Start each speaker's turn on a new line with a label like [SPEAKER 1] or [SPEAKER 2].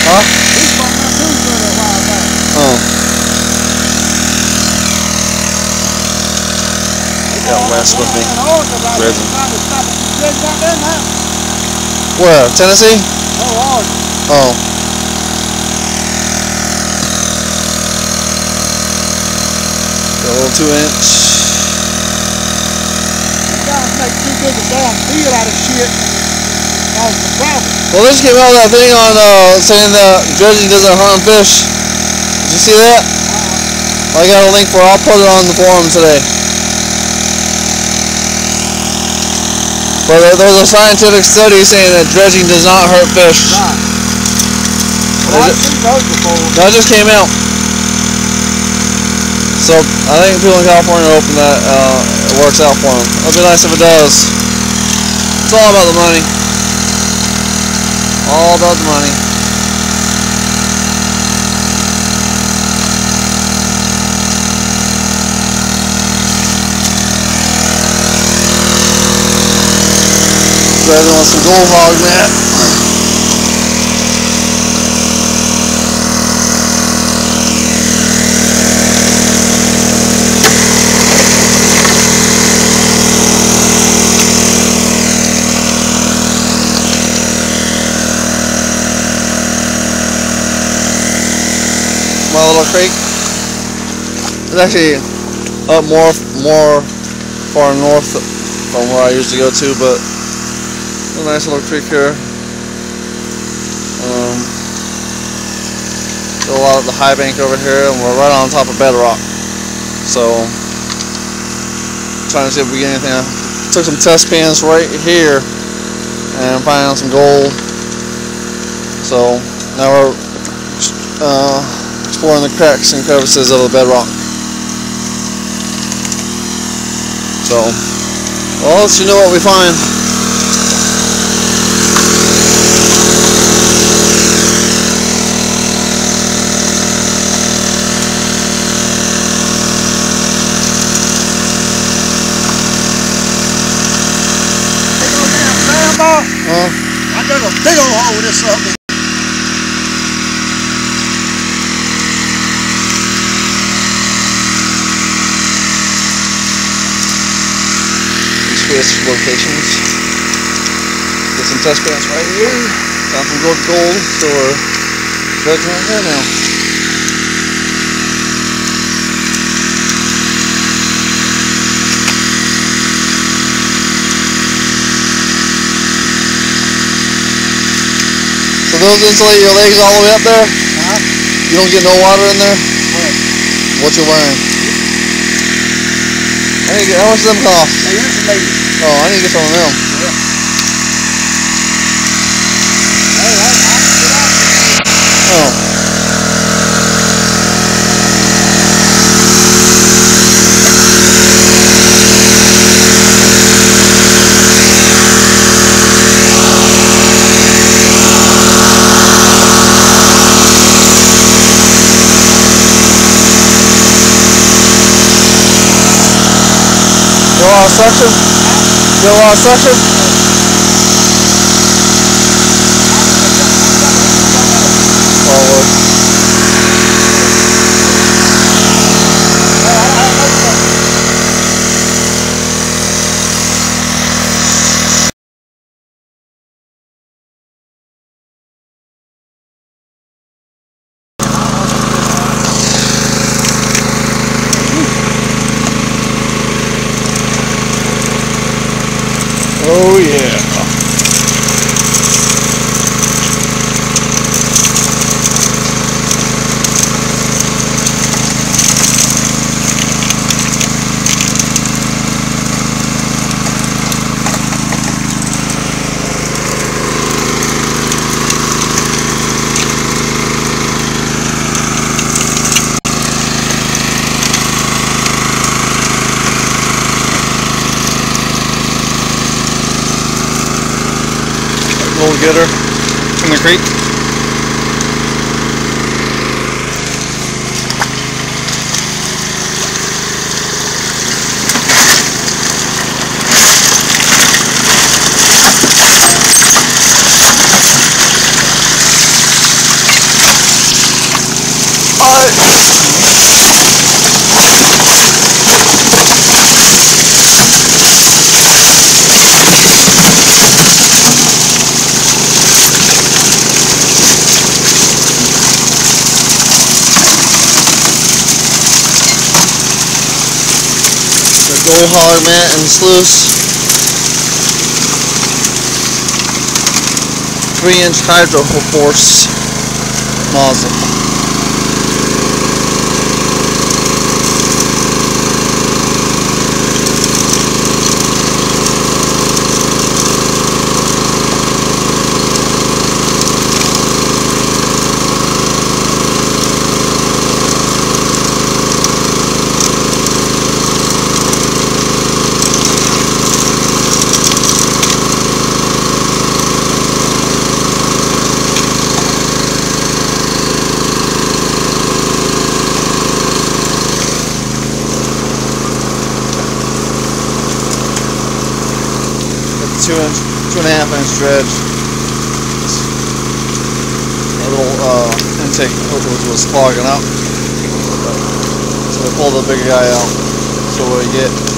[SPEAKER 1] Huh?
[SPEAKER 2] He bought my tombstone a while back.
[SPEAKER 1] Oh. Got Wes with me. Dredging. Where? Tennessee?
[SPEAKER 2] No, ours.
[SPEAKER 1] Oh. Got a little 2-inch.
[SPEAKER 2] You guys make too big a damn deal out of shit and cause the problem.
[SPEAKER 1] Well, they just came out with that thing on saying that dredging doesn't harm fish. Did you see that? I got a link for it. I'll put it on the forum today. But there's a scientific study saying that dredging does not hurt fish.
[SPEAKER 2] Right. Well, I've seen those before.
[SPEAKER 1] That just came out. So I think people in California are hoping that it works out for them. It'd be nice if it does. It's all about the money. All about the money. Dredging with some gold hog net. My little creek. It's actually up more far north from where I used to go to, but a nice little creek here. Got a lot of the high bank over here, and we're right on top of bedrock. So, trying to see if we get anything. Took some test pans right here and finding some gold. So now we're exploring the cracks and crevices of the bedrock. So, well, I'll let you know what we find.
[SPEAKER 2] I dug a big old hole with this something.
[SPEAKER 1] We switch locations. Get some test pans right here. Got some gold, so we're dredging right here now. So those insulate your legs all the way up there? You don't get no water in there? What you wearing? How much does them cost?
[SPEAKER 2] They insulated.
[SPEAKER 1] Oh, I need to get some of them.
[SPEAKER 2] Yeah.
[SPEAKER 1] Oh. Get a lot of suction? Get a lot of suction? Forward. Oh yeah. Gold getter from the creek. Go hard, man, and sluice. 3-inch hydro force nozzle. Two and a half inch dredge. A little intake was clogging up, so we pulled the bigger guy out. So what we get.